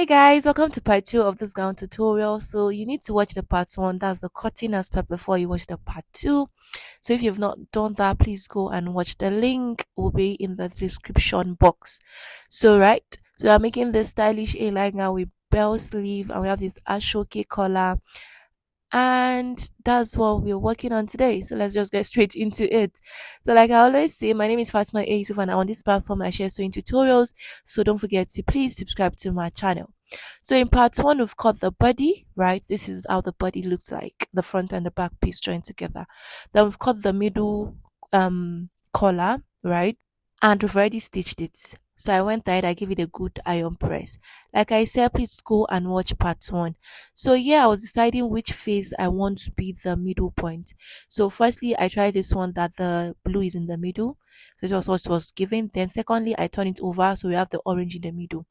Hi guys, welcome to part 2 of this gown tutorial. So you need to watch the part 1, that's the cutting aspect, before you watch the part 2. So if you've not done that, please go and watch. The link will be in the description box. So I'm making this stylish A-line gown with bell sleeve, and we have this ashoke collar, and that's what we're working on today. So let's just get straight into it. So like I always say, my name is Fatima A. Yusuf, and on this platform I share sewing tutorials, so don't forget to please subscribe to my channel. So in part 1 we've cut the body, right? This is how the body looks like, the front and the back piece joined together. Then we've cut the middle collar, right? And we've already stitched it. So I went ahead, I gave it a good iron press. Like I said, please go and watch part 1. So yeah, I was deciding which face I want to be the middle point. So firstly, I tried this one that the blue is in the middle. So this was what was given. Then secondly, I turn it over so we have the orange in the middle.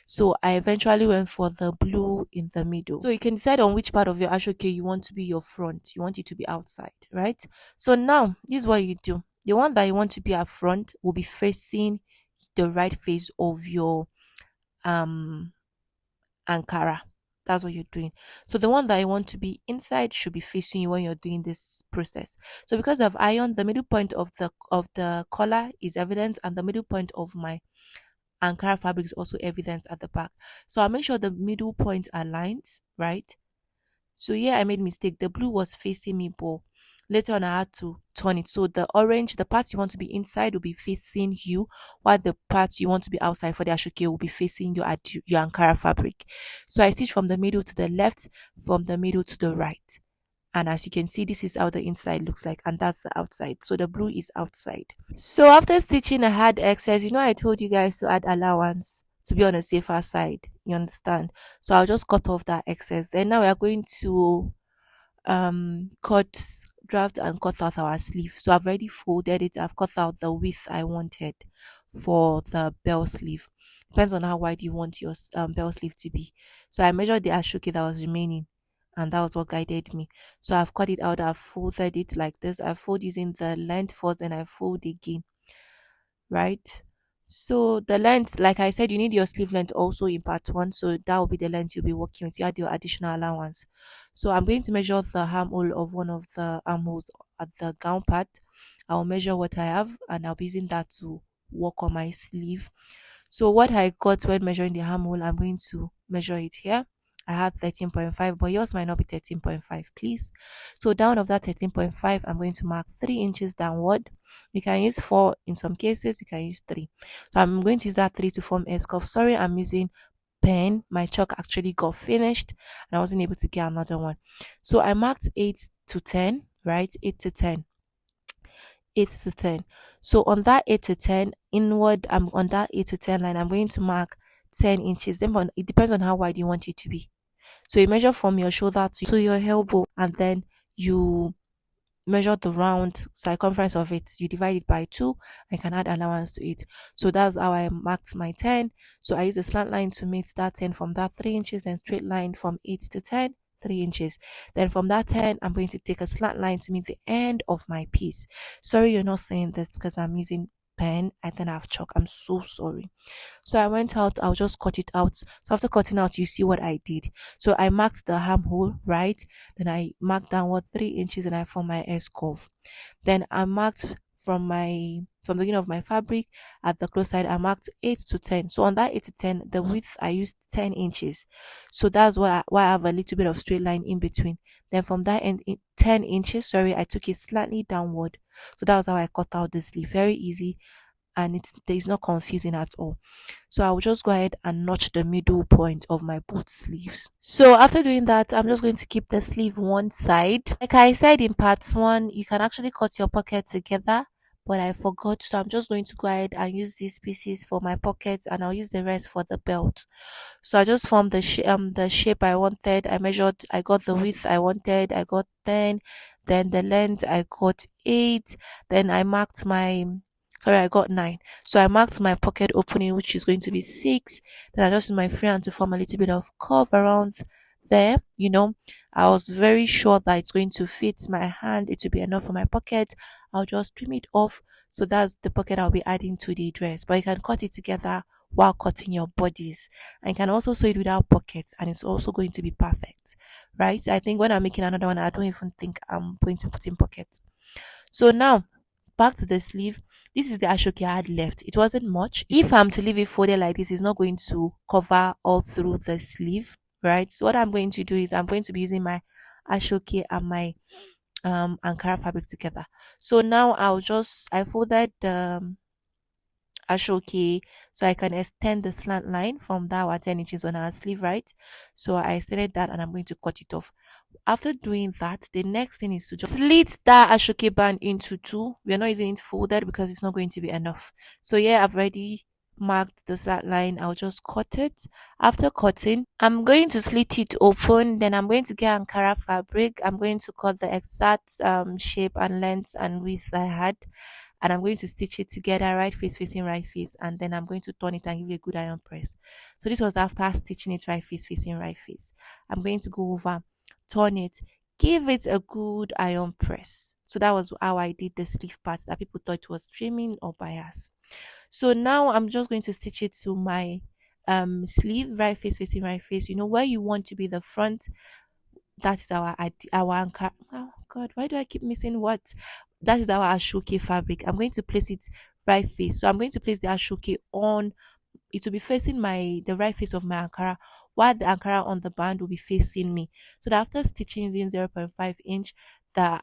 So I eventually went for the blue in the middle. So you can decide on which part of your ashoke you want to be your front. You want it to be outside, right? So now, this is what you do. The one that you want to be up front will be facing the right face of your um Ankara. That's what you're doing. So the one that you want to be inside should be facing you when you're doing this process. So because I've ironed, the middle point of the collar is evident, and the middle point of my Ankara fabric is also evident at the back. So I'll make sure the middle point aligns, right? So yeah, I made mistake. The blue was facing me, but later on I had to turn it. So the orange, the parts you want to be inside will be facing you, while the parts you want to be outside for the ashoke will be facing you at your Ankara fabric. So I stitch from the middle to the left, from the middle to the right. And as you can see, this is how the inside looks like, and that's the outside. So the blue is outside. So after stitching, I had excess. I told you guys to add allowance to be on the safer side. You understand? So I'll just cut off that excess. Then now we are going to cut draft and cut out our sleeve. So I've already folded it. I've cut out the width I wanted for the bell sleeve. Depends on how wide you want your bell sleeve to be. So I measured the ashoke that was remaining, and that was what guided me. So I've cut it out. I've folded it like this. I fold using the length first, then I fold again, right? So the length, like I said, you need your sleeve length also in part 1. So that will be the length you'll be working with. You add your additional allowance. So I'm going to measure the armhole of one of the armholes at the gown part. I'll measure what I have, and I'll be using that to work on my sleeve. So what I got when measuring the armhole, I'm going to measure it here. I had 13.5, but yours might not be 13.5, please. So down of that 13.5, I'm going to mark 3 inches downward. You can use 4 in some cases, you can use 3. So I'm going to use that 3 to form a scarf. Sorry, I'm using pen. My chalk actually got finished and I wasn't able to get another one. So I marked 8 to 10, right? 8 to 10. 8 to 10. So on that 8 to 10 inward, I'm on that 8 to 10 line, I'm going to mark 10 inches. Then it depends on how wide you want it to be. So you measure from your shoulder to your elbow, and then you measure the round circumference of it. You divide it by 2 and can add allowance to it. So that's how I marked my 10. So I use a slant line to meet that 10 from that 3 inches, then straight line from 8 to 10, 3 inches. Then from that 10, I'm going to take a slant line to meet the end of my piece. Sorry you're not saying this because I'm using pen. I think I have chalk. I'm so sorry. So I went out, I'll just cut it out. So after cutting out, you see what I did. So I marked the armhole, right? Then I marked downward 3 inches and I formed my S curve. Then I marked from the beginning of my fabric at the close side, I marked 8 to 10. So on that 8 to 10, the width I used 10 inches. So that's why I have a little bit of straight line in between. Then from that end, 10 inches, sorry, I took it slightly downward. So that was how I cut out the sleeve. Very easy, and it's not confusing at all. So I'll just go ahead and notch the middle point of my both sleeves. So after doing that, I'm just going to keep the sleeve one side. Like I said in part 1, you can actually cut your pocket together, but I forgot. So I'm just going to go ahead and use these pieces for my pockets, and I'll use the rest for the belt. So I just formed the shape I wanted. I measured, I got the width I wanted. I got 10. Then the length I got 8. Then I marked my, sorry, I got 9. So I marked my pocket opening, which is going to be 6. Then I just used my free hand to form a little bit of curve around there. I was very sure that it's going to fit my hand. It will be enough for my pocket. I'll just trim it off. So that's the pocket I'll be adding to the dress. But you can cut it together while cutting your bodies. And you can also sew it without pockets, and it's also going to be perfect, right? So I think when I'm making another one, I don't even think I'm going to put in pockets. So now back to the sleeve. This is the ashoke I had left. It wasn't much. If I'm to leave it folded like this, it's not going to cover all through the sleeve, right? So what I'm going to do is I'm going to be using my ashoke and my Ankara fabric together. So now I folded the ashoke so I can extend the slant line from that our 10 inches on our sleeve, right? So I extended that and I'm going to cut it off. After doing that, the next thing is to just slit that ashoke band into two. We are not using it folded because it's not going to be enough. So yeah, I've already marked the slat line. I'll just cut it. After cutting, I'm going to slit it open. Then I'm going to get Ankara fabric. I'm going to cut the exact shape and length and width I had, and I'm going to stitch it together, right face facing right face, and then I'm going to turn it and give it a good iron press. So this was after stitching it right face facing right face. I'm going to go over, turn it, give it a good iron press. So that was how I did the sleeve part that people thought it was trimming or bias. So now I'm just going to stitch it to my sleeve, right face facing right face. You know where you want to be the front, that is our anchor. Oh God, why do I keep missing what? That is our ashoke fabric. I'm going to place it right face. So I'm going to place the ashoke on. It will be facing the right face of my Ankara, while the Ankara on the band will be facing me. So that after stitching using 0.5 inch, the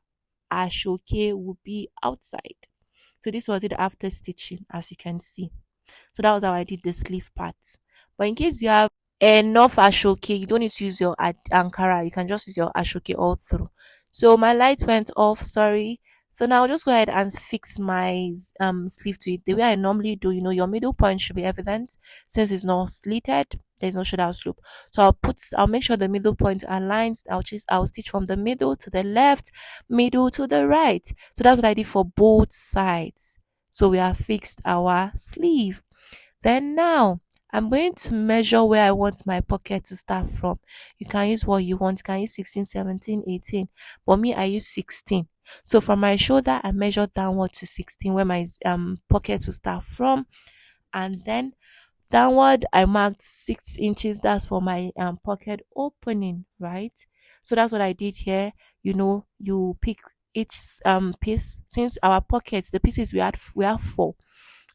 ashoke will be outside. So this was it after stitching, as you can see. So that was how I did the sleeve part. But in case you have enough ashoke, you don't need to use your Ankara. You can just use your ashoke all through. So my light went off. Sorry. So now I'll just go ahead and fix my sleeve to it the way I normally do. You know, your middle point should be evident since it's not slitted. There's no shoulder slope. So I'll make sure the middle point aligns. I'll stitch from the middle to the left, middle to the right. So that's what I did for both sides. So we have fixed our sleeve. Then now I'm going to measure where I want my pocket to start from. You can use what you want. You can use 16, 17, 18. But me, I use 16. So from my shoulder, I measure downward to 16 where my pocket will start from. And then downward, I marked 6 inches. That's for my pocket opening, right? So that's what I did here. You know, you pick each piece. Since our pockets, the pieces we have four.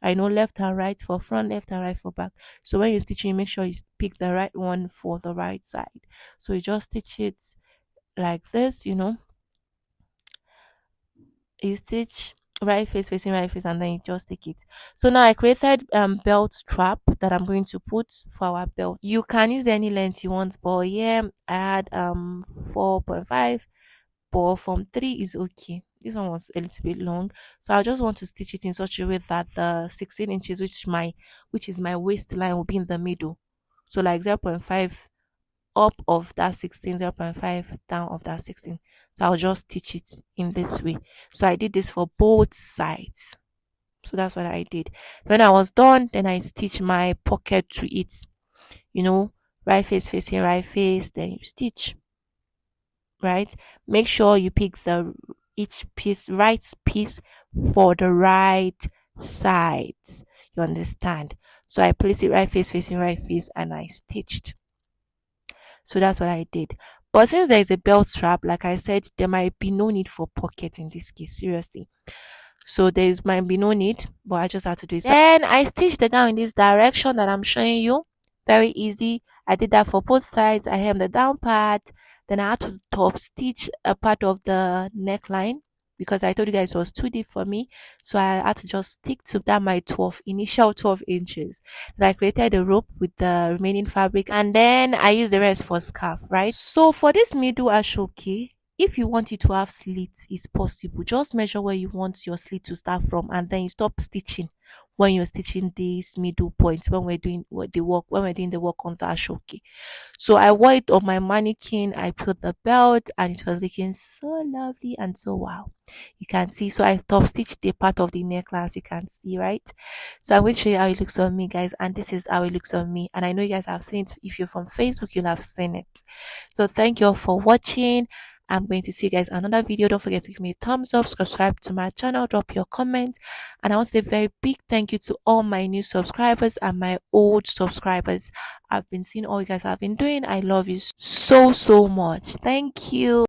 I know left and right for front, left and right for back. So when you're stitching, you make sure you pick the right one for the right side. So you just stitch it like this, you know. You stitch right face facing right face and then you just take it. So now I created belt strap that I'm going to put for our belt. You can use any length you want, but yeah, I had 4.5, but from 3 is okay. This one was a little bit long, so I just want to stitch it in such a way that the 16 inches, which is my waistline, will be in the middle. So like 0.5 up of that 16, 0.5 down of that 16. So I'll just stitch it in this way. So I did this for both sides. So that's what I did. When I was done, then I stitch my pocket to it. You know, right face facing right face, then you stitch. Right? Make sure you pick the each piece right piece for the right sides. You understand? So I place it right face facing right face and I stitched. So that's what I did. But since there is a belt strap, like I said, there might be no need for pocket in this case. Seriously. So might be no need, but I just had to do it. So then I stitched the gown in this direction that I'm showing you. Very easy. I did that for both sides. I hemmed the down part. Then I had to top stitch a part of the neckline because I told you guys it was too deep for me. So I had to just stick to that my initial 12 inches. Then I created a rope with the remaining fabric and then I used the rest for scarf, right? So for this middle ashoke, if you want it to have slits, it's possible. Just measure where you want your slit to start from and then you stop stitching when you're stitching this middle point when we're doing the work on the ashoke. So I wore it on my mannequin, I put the belt and it was looking so lovely and so wow. You can see, so I top stitched the part of the neckline as you can see, right? So I'm going to show you how it looks on me, guys, and this is how it looks on me. And I know you guys have seen it. If you're from Facebook, you'll have seen it. So thank you all for watching. I'm going to see you guys in another video. Don't forget to give me a thumbs up, subscribe to my channel, drop your comments. And I want to say a very big thank you to all my new subscribers and my old subscribers. I've been seeing all you guys have been doing. I love you so much. Thank you.